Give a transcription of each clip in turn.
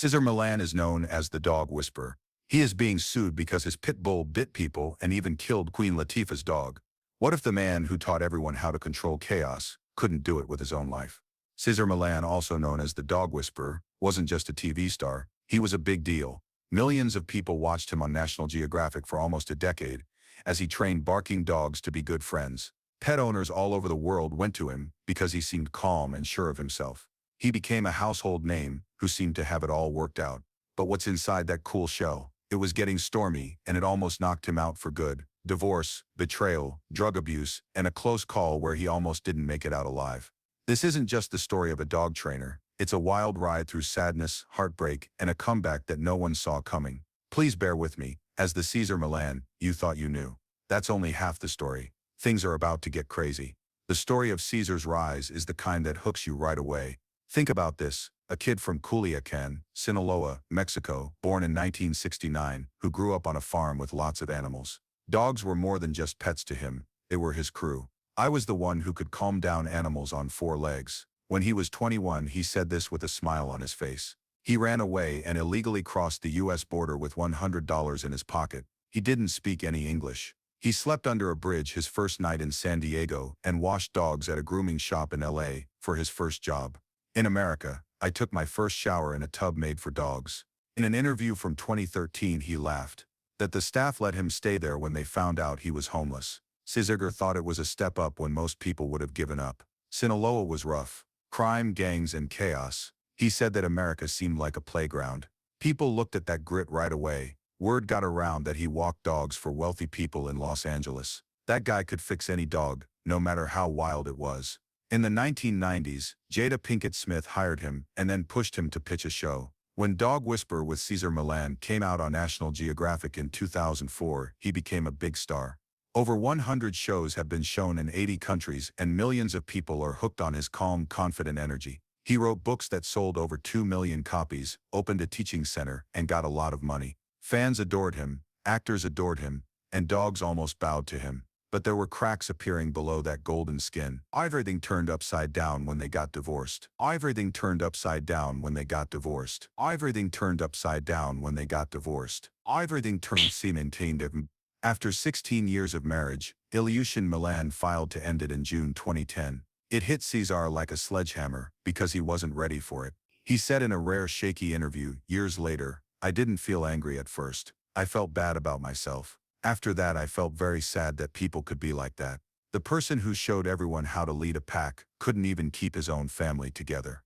Cesar Millan is known as the dog whisperer. He is being sued because his pit bull bit people and even killed Queen Latifah's dog. What if the man who taught everyone how to control chaos couldn't do it with his own life? Cesar Millan, also known as the dog whisperer, wasn't just a TV star. He was a big deal. Millions of people watched him on National Geographic for almost a decade as he trained barking dogs to be good friends. Pet owners all over the world went to him because he seemed calm and sure of himself. He became a household name who seemed to have it all worked out. But what's inside that cool shell? It was getting stormy, and it almost knocked him out for good. Divorce, betrayal, drug abuse, and a close call where he almost didn't make it out alive. This isn't just the story of a dog trainer. It's a wild ride through sadness, heartbreak, and a comeback that no one saw coming. Please bear with me. As the Cesar Millan you thought you knew. That's only half the story. Things are about to get crazy. The story of Cesar's rise is the kind that hooks you right away. Think about this. A kid from Culiacan, Sinaloa, Mexico, born in 1969, who grew up on a farm with lots of animals. Dogs were more than just pets to him. They were his crew. I was the one who could calm down animals on 4 legs. When he was 21, he said this with a smile on his face. He ran away and illegally crossed the U.S. border with $100 in his pocket. He didn't speak any English. He slept under a bridge his first night in San Diego and washed dogs at a grooming shop in L.A. for his first job. In America, I took my first shower in a tub made for dogs. In an interview from 2013, he laughed that the staff let him stay there when they found out he was homeless. Cesar thought it was a step up when most people would have given up. Sinaloa was rough. Crime, gangs, and chaos. He said that America seemed like a playground. People looked at that grit right away. Word got around that he walked dogs for wealthy people in Los Angeles. That guy could fix any dog, no matter how wild it was. In the 1990s, Jada Pinkett Smith hired him and then pushed him to pitch a show. When Dog Whisperer with Cesar Millan came out on National Geographic in 2004, he became a big star. Over 100 shows have been shown in 80 countries, and millions of people are hooked on his calm, confident energy. He wrote books that sold over 2 million copies, opened a teaching center, and got a lot of money. Fans adored him, actors adored him, and dogs almost bowed to him. But there were cracks appearing below that golden skin. Everything turned upside down when they got divorced. Everything turned upside down when they got divorced. Everything turned upside down when they got divorced. Everything turned maintained him. After 16 years of marriage, Ilyushin Millan filed to end it in June 2010. It hit Cesar like a sledgehammer because he wasn't ready for it. He said in a rare shaky interview years later, "I didn't feel angry at first. I felt bad about myself. After that, I felt very sad that people could be like that. The person who showed everyone how to lead a pack couldn't even keep his own family together."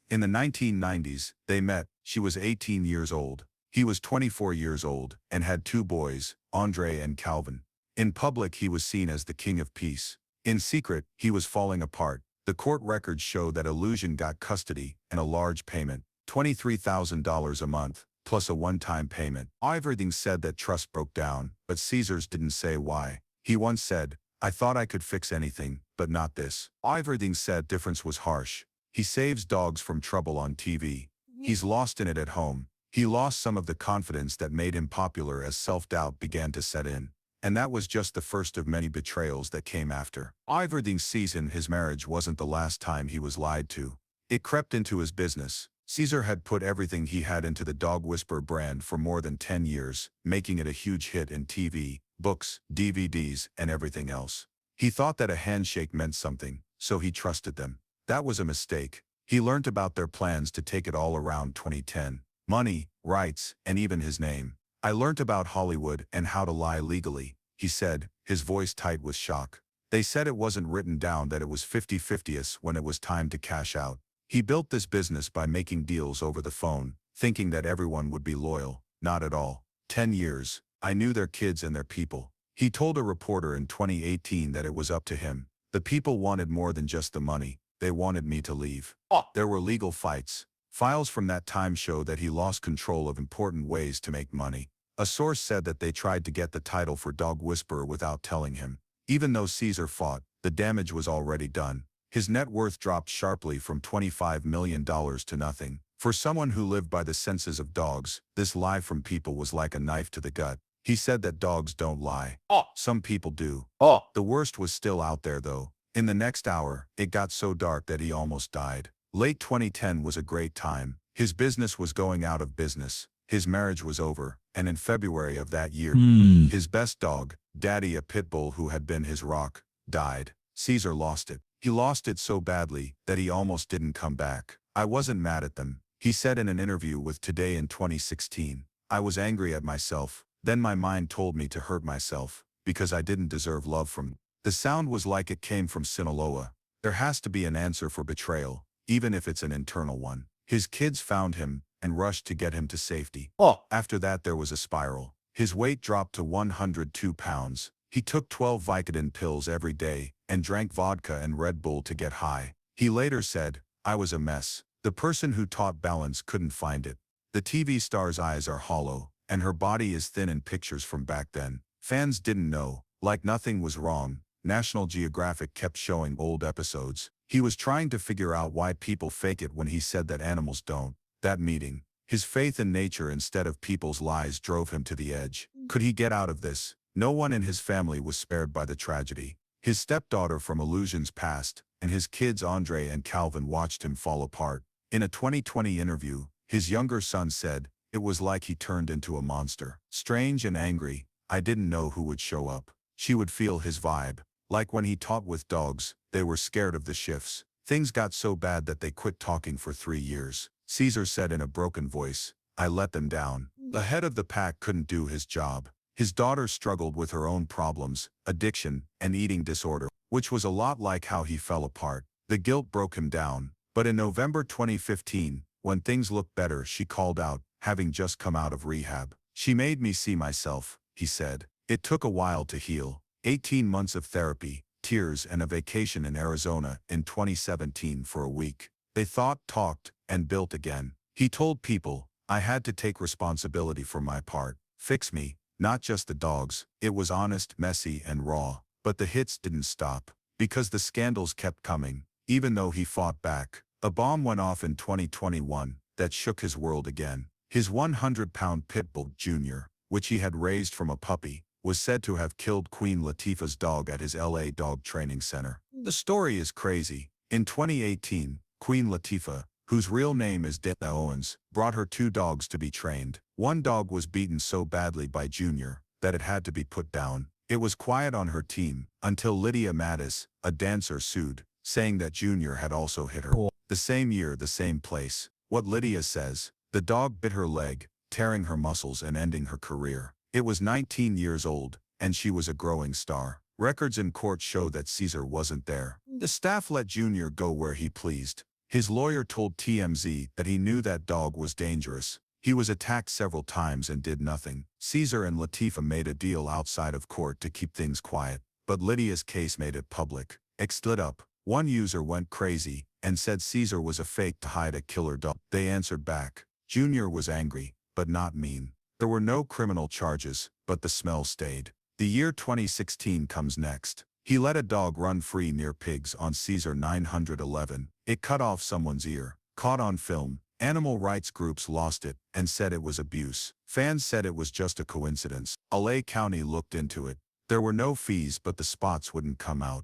In the 1990s, they met. She was 18 years old. He was 24 years old and had 2 boys, Andre and Calvin. In public, he was seen as the king of peace. In secret, he was falling apart. The court records show that Ilyushin got custody and a large payment, $23,000 a month, plus a one-time payment. Everything said that trust broke down, but Cesar's didn't say why. He once said, "I thought I could fix anything, but not this." Everything said difference was harsh. He saves dogs from trouble on TV. He's lost in it at home. He lost some of the confidence that made him popular as self-doubt began to set in. And that was just the first of many betrayals that came after. Everything season his marriage wasn't the last time he was lied to. It crept into his business. Cesar had put everything he had into the Dog Whisperer brand for more than 10 years, making it a huge hit in TV, books, DVDs, and everything else. He thought that a handshake meant something, so he trusted them. That was a mistake. He learned about their plans to take it all around 2010. Money, rights, and even his name. "I learned about Hollywood and how to lie legally," he said, his voice tight with shock. "They said it wasn't written down that it was 50-50 when it was time to cash out." He built this business by making deals over the phone, thinking that everyone would be loyal. Not at all. 10 years. "I knew their kids and their people." He told a reporter in 2018 that it was up to him. "The people wanted more than just the money. They wanted me to leave." There were legal fights. Files from that time show that he lost control of important ways to make money. A source said that they tried to get the title for Dog Whisperer without telling him. Even though Cesar fought, the damage was already done. His net worth dropped sharply from $25 million to nothing. For someone who lived by the senses of dogs, this lie from people was like a knife to the gut. He said that dogs don't lie. Some people do. The worst was still out there though. In the next hour, it got so dark that he almost died. Late 2010 was a great time. His business was going out of business. His marriage was over, and in February of that year, his best dog, Daddy, a pit bull who had been his rock, died. Cesar lost it. He lost it so badly that he almost didn't come back. I wasn't mad at them, he said in an interview with Today in 2016. I was angry at myself. Then my mind told me to hurt myself, because I didn't deserve love from them. The sound was like it came from Sinaloa. There has to be an answer for betrayal, even if it's an internal one. His kids found him and rushed to get him to safety. After that there was a spiral. His weight dropped to 102 pounds. He took 12 Vicodin pills every day and drank vodka and Red Bull to get high. He later said, "I was a mess. The person who taught balance couldn't find it." The TV star's eyes are hollow, and her body is thin in pictures from back then. Fans didn't know, like nothing was wrong. National Geographic kept showing old episodes. He was trying to figure out why people fake it when he said that animals don't. That meeting, his faith in nature instead of people's lies drove him to the edge. Could he get out of this? No one in his family was spared by the tragedy. His stepdaughter from Illusions passed, and his kids Andre and Calvin watched him fall apart. In a 2020 interview, his younger son said, "It was like he turned into a monster. Strange and angry. I didn't know who would show up." She would feel his vibe. Like when he taught with dogs, they were scared of the shifts. Things got so bad that they quit talking for 3 years. Cesar said in a broken voice, "I let them down." The head of the pack couldn't do his job. His daughter struggled with her own problems, addiction, and eating disorder, which was a lot like how he fell apart. The guilt broke him down. But in November 2015, when things looked better, she called out, having just come out of rehab. "She made me see myself," he said. "It took a while to heal. 18 months of therapy, tears, and a vacation in Arizona in 2017 for a week. They thought, talked, and built again." He told People, "I had to take responsibility for my part. Fix me, not just the dogs." It was honest, messy, and raw. But the hits didn't stop, because the scandals kept coming. Even though he fought back, a bomb went off in 2021 that shook his world again. His 100-pound pit bull, Junior, which he had raised from a puppy, was said to have killed Queen Latifah's dog at his LA dog training center. The story is crazy. In 2018, Queen Latifah, whose real name is Dana Owens, brought her 2 dogs to be trained. One dog was beaten so badly by Junior that it had to be put down. It was quiet on her team until Lydia Mattis, a dancer, sued, saying that Junior had also hit her. The same year, the same place. What Lydia says, the dog bit her leg, tearing her muscles and ending her career. It was 19 years old, and she was a growing star. Records in court show that Cesar wasn't there. The staff let Junior go where he pleased. His lawyer told TMZ that he knew that dog was dangerous. He was attacked several times and did nothing. Cesar and Latifah made a deal outside of court to keep things quiet, but Lydia's case made it public. X stood up. One user went crazy and said Cesar was a fake to hide a killer dog. They answered back. Junior was angry, but not mean. There were no criminal charges, but the smell stayed. The year 2016 comes next. He let a dog run free near pigs on Cesar 911. It cut off someone's ear. Caught on film. Animal rights groups lost it and said it was abuse. Fans said it was just a coincidence. LA County looked into it. There were no fees, but the spots wouldn't come out.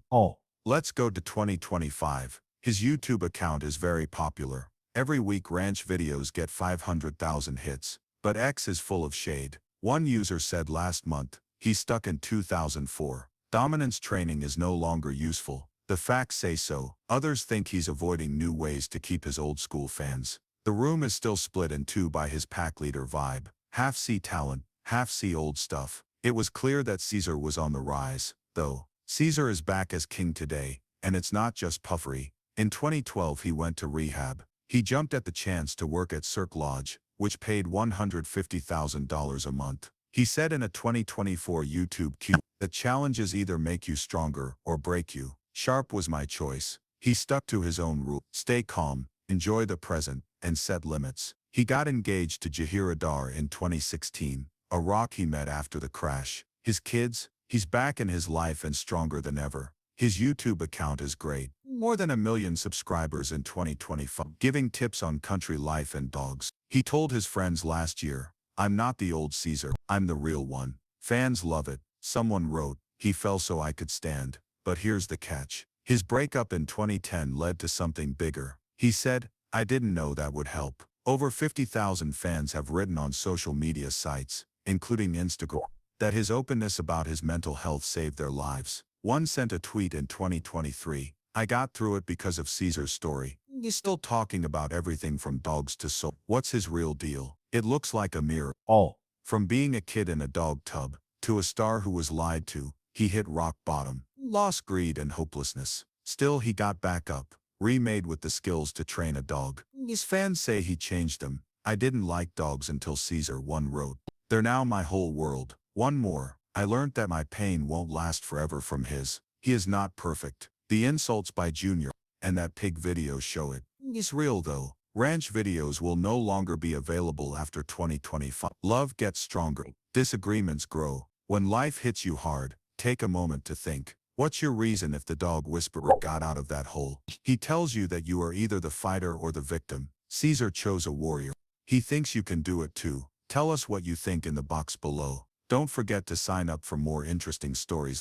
Let's go to 2025. His YouTube account is very popular. Every week ranch videos get 500,000 hits. But X is full of shade. One user said last month, he's stuck in 2004. Dominance training is no longer useful. The facts say so. Others think he's avoiding new ways to keep his old school fans. The room is still split in two by his pack leader vibe. Half see talent, half see old stuff. It was clear that Cesar was on the rise, though. Cesar is back as king today, and it's not just puffery. In 2012 he went to rehab. He jumped at the chance to work at Cirque Lodge, which paid $150,000 a month. He said in a 2024 YouTube Q, "The challenges either make you stronger or break you. Sharp was my choice." He stuck to his own rule. Stay calm, enjoy the present, and set limits. He got engaged to Jahira Dar in 2016, a rock he met after the crash. His kids, he's back in his life and stronger than ever. His YouTube account is great. More than 1 million subscribers in 2025, giving tips on country life and dogs. He told his friends last year, "I'm not the old Cesar, I'm the real one." Fans love it. Someone wrote, "He fell so I could stand." But here's the catch. His breakup in 2010 led to something bigger. He said, "I didn't know that would help." Over 50,000 fans have written on social media sites, including Instagram, that his openness about his mental health saved their lives. One sent a tweet in 2023, "I got through it because of Cesar's story. He's still talking about everything from dogs to soul. What's his real deal? It looks like a mirror. All. From being a kid in a dog tub, to a star who was lied to, he hit rock bottom, lost greed and hopelessness. Still he got back up, remade with the skills to train a dog. His fans say he changed them. I didn't like dogs until Cesar one wrote. They're now my whole world. One more. I learned that my pain won't last forever from his. He is not perfect. The insults by Junior and that pig video show it. He's real though. Ranch videos will no longer be available after 2025. Love gets stronger. Disagreements grow. When life hits you hard, take a moment to think. What's your reason if the dog whisperer got out of that hole? He tells you that you are either the fighter or the victim. Cesar chose a warrior. He thinks you can do it too. Tell us what you think in the box below. Don't forget to sign up for more interesting stories.